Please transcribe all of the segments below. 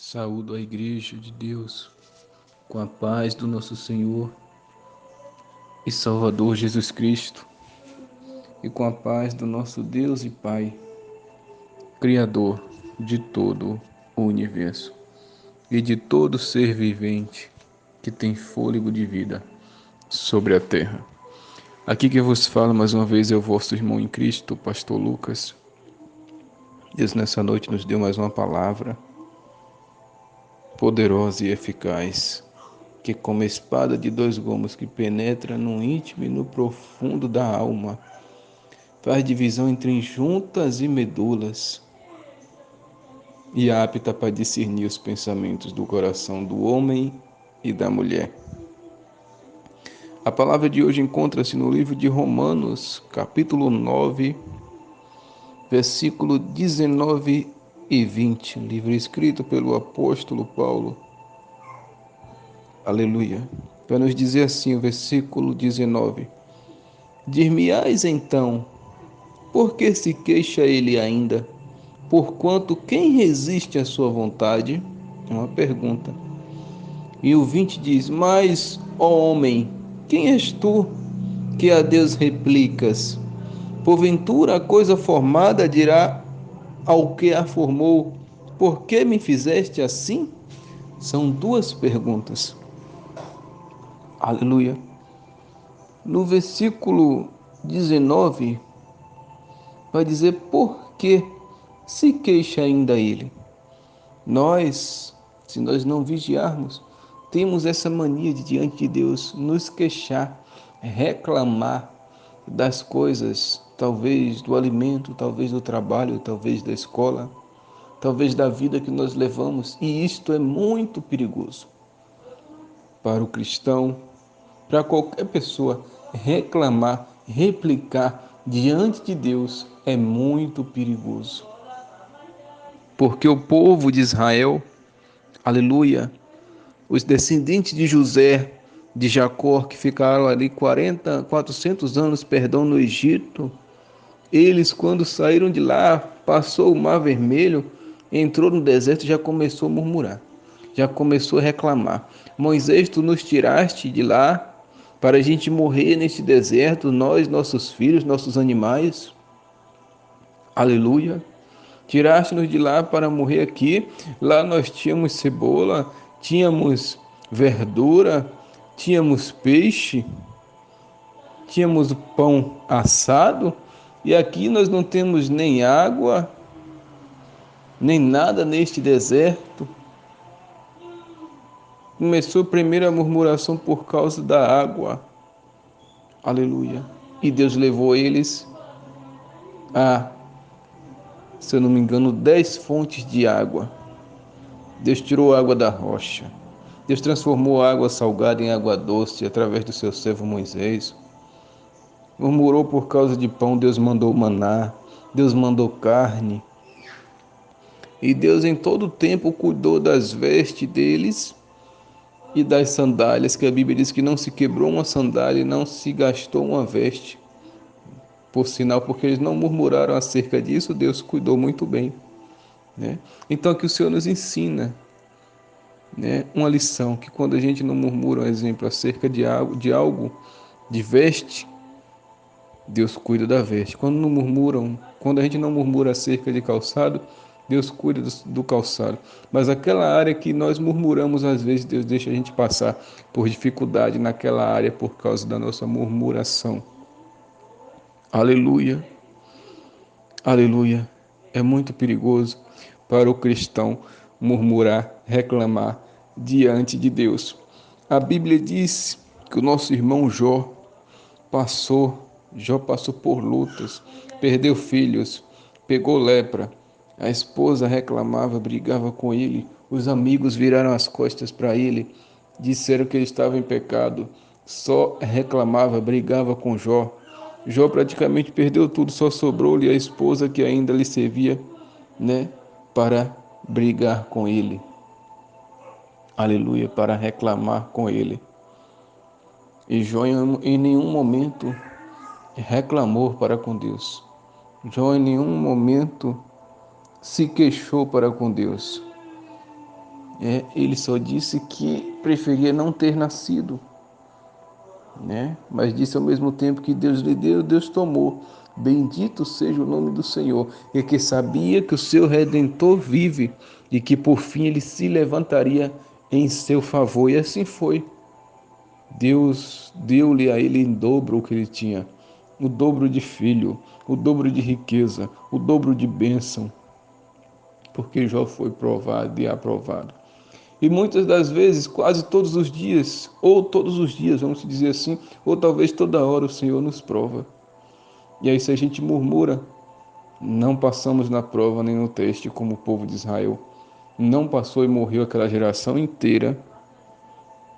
Saúdo a Igreja de Deus com a paz do nosso Senhor e Salvador Jesus Cristo e com a paz do nosso Deus e Pai, Criador de todo o universo e de todo ser vivente que tem fôlego de vida sobre a terra. Aqui que vos falo mais uma vez é o vosso irmão em Cristo, Pastor Lucas. Deus nessa noite nos deu mais uma palavra poderosa e eficaz, que como espada de dois gumes que penetra no íntimo e no profundo da alma, faz divisão entre juntas e medulas, e é apta para discernir os pensamentos do coração do homem e da mulher. A palavra de hoje encontra-se no livro de Romanos, capítulo 9, versículo 19 e 20, livro escrito pelo apóstolo Paulo. Aleluia. Para nos dizer assim o versículo 19: Dir-me-ás então, por que se queixa ele ainda? Porquanto quem resiste à sua vontade? É uma pergunta. E o 20 diz: Mas, ó homem, quem és tu que a Deus replicas? Porventura a coisa formada dirá ao que a formou: Por que me fizeste assim? São duas perguntas. Aleluia. No versículo 19, vai dizer por que se queixa ainda ele. Nós, se nós não vigiarmos, temos essa mania de diante de Deus nos queixar, reclamar das coisas, talvez do alimento, talvez do trabalho, talvez da escola, talvez da vida que nós levamos, e isto é muito perigoso para o cristão, para qualquer pessoa. Reclamar, replicar diante de Deus é muito perigoso. Porque o povo de Israel, aleluia, os descendentes de José, de Jacó, que ficaram ali 400 anos, no Egito, eles quando saíram de lá, passou o Mar Vermelho, entrou no deserto e já começou a murmurar, já começou a reclamar. Moisés, tu nos tiraste de lá para a gente morrer neste deserto, nós, nossos filhos, nossos animais. Aleluia. Tiraste-nos de lá para morrer aqui. Lá nós tínhamos cebola, tínhamos verdura, tínhamos peixe, tínhamos pão assado, e aqui nós não temos nem água, nem nada neste deserto. Começou primeiro a murmuração por causa da água. Aleluia. E Deus levou eles a, se eu não me engano, 10 fontes de água. Deus tirou a água da rocha. Deus transformou a água salgada em água doce através do seu servo Moisés. Murmurou por causa de pão, Deus mandou maná, Deus mandou carne. E Deus em todo o tempo cuidou das vestes deles e das sandálias, que a Bíblia diz que não se quebrou uma sandália e não se gastou uma veste. Por sinal, porque eles não murmuraram acerca disso, Deus cuidou muito bem, né? Então aqui o Senhor nos ensina, né, uma lição, que quando a gente não murmura, um exemplo, acerca de veste, Deus cuida da veste. Quando a gente não murmura acerca de calçado, Deus cuida do calçado. Mas aquela área que nós murmuramos, às vezes Deus deixa a gente passar por dificuldade naquela área por causa da nossa murmuração. Aleluia, aleluia. É muito perigoso para o cristão murmurar, reclamar diante de Deus. A Bíblia diz que o nosso irmão Jó passou por lutas, perdeu filhos, pegou lepra. A esposa reclamava, brigava com ele, os amigos viraram as costas para ele, disseram que ele estava em pecado, só reclamava, brigava com Jó. Jó praticamente perdeu tudo, só sobrou-lhe a esposa que ainda lhe servia, né, para brigar com ele. Aleluia, para reclamar com ele. E Jó em nenhum momento reclamou para com Deus. Jó em nenhum momento se queixou para com Deus. Ele só disse que preferia não ter nascido, né? Mas disse ao mesmo tempo que Deus lhe deu, Deus tomou. Bendito seja o nome do Senhor, e que sabia que o seu Redentor vive e que por fim ele se levantaria em seu favor. E assim foi. Deus deu-lhe a ele em dobro o que ele tinha, o dobro de filho, o dobro de riqueza, o dobro de bênção, porque Jó foi provado e aprovado. E muitas das vezes, quase todos os dias, ou todos os dias, vamos dizer assim, ou talvez toda hora o Senhor nos prova. E aí se a gente murmura, não passamos na prova nem no teste como o povo de Israel. Não passou e morreu aquela geração inteira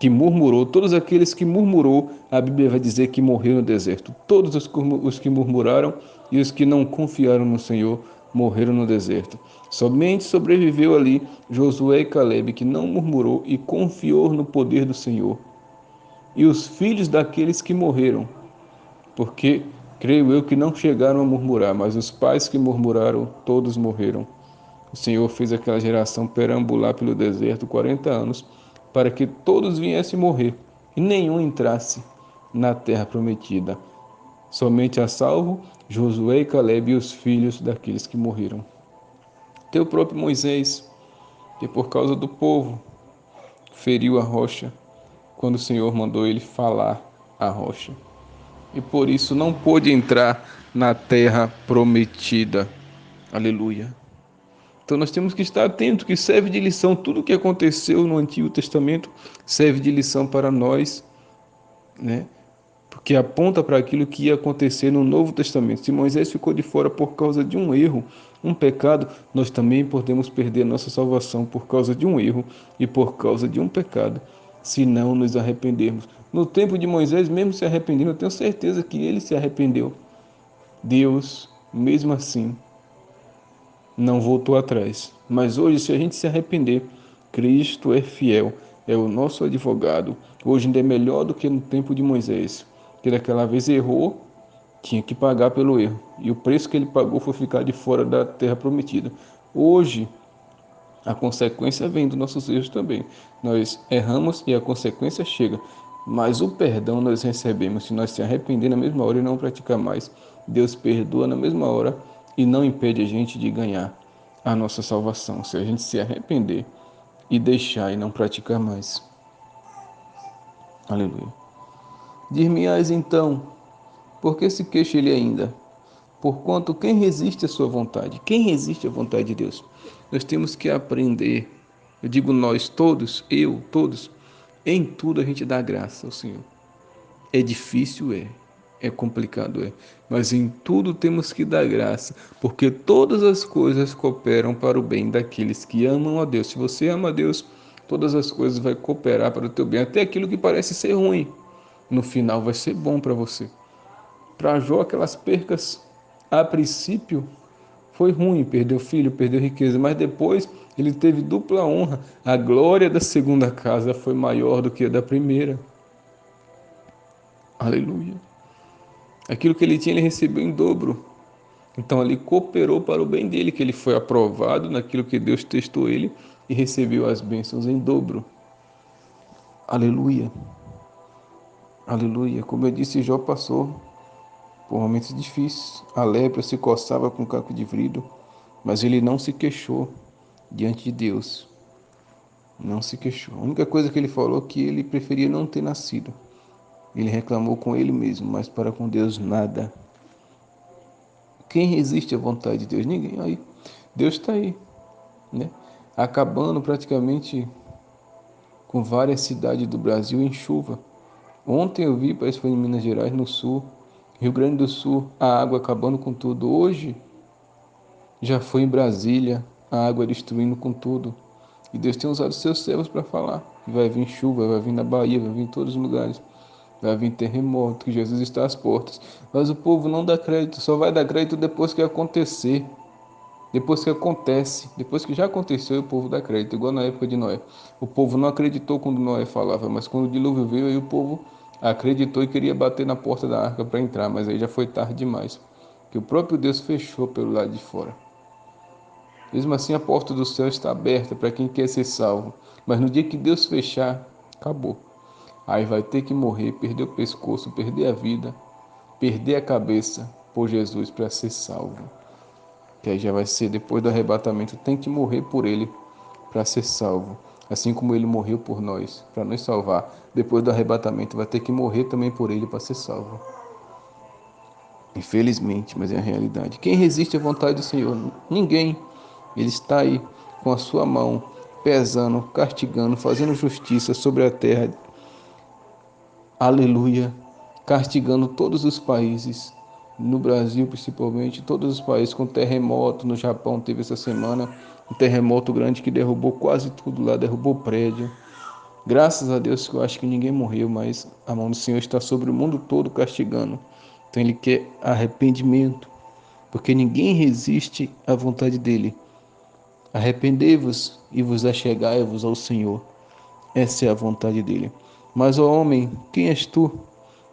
que murmurou. Todos aqueles que murmurou, a Bíblia vai dizer que morreram no deserto. Todos os que murmuraram e os que não confiaram no Senhor morreram no deserto. Somente sobreviveu ali Josué e Caleb, que não murmurou e confiou no poder do Senhor. E os filhos daqueles que morreram, porque creio eu que não chegaram a murmurar, mas os pais que murmuraram, todos morreram. O Senhor fez aquela geração perambular pelo deserto 40 anos, para que todos viessem morrer e nenhum entrasse na terra prometida. Somente a salvo Josué e Caleb e os filhos daqueles que morreram. Teu próprio Moisés, que por causa do povo feriu a rocha, quando o Senhor mandou ele falar à rocha. E por isso não pôde entrar na terra prometida. Aleluia. Então nós temos que estar atentos, que serve de lição. Tudo o que aconteceu no Antigo Testamento serve de lição para nós, né? Porque aponta para aquilo que ia acontecer no Novo Testamento. Se Moisés ficou de fora por causa de um erro, um pecado, nós também podemos perder nossa salvação por causa de um erro e por causa de um pecado, se não nos arrependermos. No tempo de Moisés, mesmo se arrependendo, eu tenho certeza que ele se arrependeu. Deus, mesmo assim, não voltou atrás. Mas hoje, se a gente se arrepender, Cristo é fiel, é o nosso advogado. Hoje ainda é melhor do que no tempo de Moisés, que daquela vez errou, tinha que pagar pelo erro. E o preço que ele pagou foi ficar de fora da terra prometida. Hoje, a consequência vem dos nossos erros também. Nós erramos e a consequência chega. Mas o perdão nós recebemos se nós se arrepender na mesma hora e não praticar mais. Deus perdoa na mesma hora e não impede a gente de ganhar a nossa salvação. Se a gente se arrepender e deixar e não praticar mais. Aleluia. Dir-me-ás então, por que se queixa ele ainda? Porquanto quem resiste à sua vontade? Quem resiste à vontade de Deus? Nós temos que aprender, eu digo nós todos, eu, todos, em tudo a gente dá graça ao Senhor. É difícil, é complicado, mas em tudo temos que dar graça, porque todas as coisas cooperam para o bem daqueles que amam a Deus. Se você ama a Deus, todas as coisas vão cooperar para o teu bem, até aquilo que parece ser ruim, no final vai ser bom para você. Para Jó, aquelas percas, a princípio, foi ruim, perdeu filho, perdeu riqueza, mas depois ele teve dupla honra. A glória da segunda casa foi maior do que a da primeira. Aleluia. Aquilo que ele tinha, ele recebeu em dobro. Então ali cooperou para o bem dele, que ele foi aprovado naquilo que Deus testou ele e recebeu as bênçãos em dobro. Aleluia. Aleluia. Como eu disse, Jó passou por momentos difíceis. A lepra se coçava com caco de vidro, mas ele não se queixou diante de Deus. Não se queixou. A única coisa que ele falou é que ele preferia não ter nascido. Ele reclamou com ele mesmo, mas para com Deus nada. Quem resiste à vontade de Deus? Ninguém. Aí, Deus está aí, né? Acabando praticamente com várias cidades do Brasil em chuva. Ontem eu vi, parece que foi em Minas Gerais, no sul, Rio Grande do Sul, a água acabando com tudo. Hoje já foi em Brasília, a água destruindo com tudo. E Deus tem usado seus servos para falar. Vai vir chuva, vai vir na Bahia, vai vir em todos os lugares. Vai vir terremoto, que Jesus está às portas. Mas o povo não dá crédito, só vai dar crédito depois que acontecer. Depois que acontece, depois que já aconteceu, o povo dá crédito, igual na época de Noé. O povo não acreditou quando Noé falava, mas quando o dilúvio veio, aí o povo acreditou e queria bater na porta da arca para entrar, mas aí já foi tarde demais, que o próprio Deus fechou pelo lado de fora. Mesmo assim, a porta do céu está aberta para quem quer ser salvo. Mas no dia que Deus fechar, acabou. Aí vai ter que morrer, perder o pescoço, perder a vida, perder a cabeça por Jesus para ser salvo. Que aí já vai ser depois do arrebatamento, tem que morrer por ele para ser salvo. Assim como ele morreu por nós, para nos salvar. Depois do arrebatamento, vai ter que morrer também por ele para ser salvo. Infelizmente, mas é a realidade. Quem resiste à vontade do Senhor? Ninguém. Ele está aí com a sua mão, pesando, castigando, fazendo justiça sobre a terra. Aleluia. Castigando todos os países, no Brasil principalmente, todos os países com terremoto. No Japão teve essa semana um terremoto grande que derrubou quase tudo lá, derrubou prédio. Graças a Deus que eu acho que ninguém morreu, mas a mão do Senhor está sobre o mundo todo castigando. Então ele quer arrependimento, porque ninguém resiste à vontade dele. Arrependei-vos e vos achegai-vos ao Senhor. Essa é a vontade dele. Mas, ó homem, quem és tu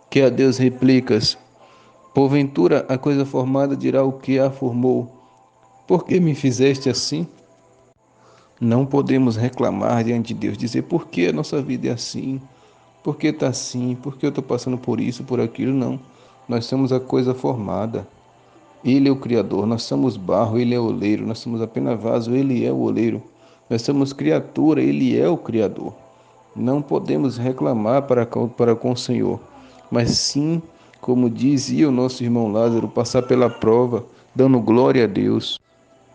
que a Deus replicas? Porventura a coisa formada dirá o que a formou. Por que me fizeste assim? Não podemos reclamar diante de Deus, dizer por que a nossa vida é assim, por que está assim, por que eu estou passando por isso, por aquilo, não. Nós somos a coisa formada. Ele é o Criador, nós somos barro, Ele é o oleiro, nós somos apenas vaso, Ele é o oleiro. Nós somos criatura, Ele é o Criador. Não podemos reclamar para com o Senhor, mas sim, como dizia o nosso irmão Lázaro, passar pela prova, dando glória a Deus,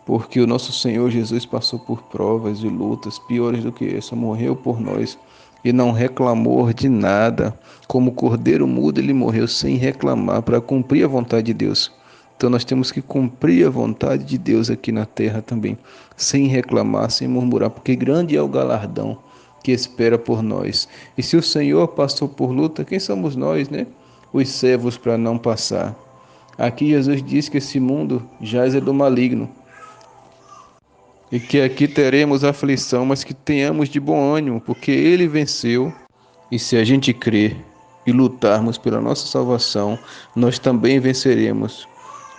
porque o nosso Senhor Jesus passou por provas e lutas piores do que essa, morreu por nós e não reclamou de nada. Como cordeiro mudo, ele morreu sem reclamar para cumprir a vontade de Deus. Então nós temos que cumprir a vontade de Deus aqui na terra também, sem reclamar, sem murmurar, porque grande é o galardão que espera por nós. E se o Senhor passou por luta, quem somos nós, né? Os servos para não passar. Aqui Jesus diz que esse mundo jaz é do maligno e que aqui teremos aflição, mas que tenhamos de bom ânimo, porque ele venceu. E se a gente crer e lutarmos pela nossa salvação, nós também venceremos,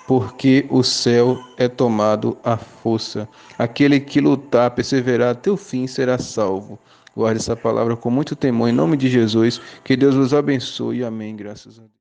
porque o céu é tomado à força. Aquele que lutar, perseverar até o fim, será salvo. Guarde essa palavra com muito temor, em nome de Jesus. Que Deus vos abençoe. Amém. Graças a Deus.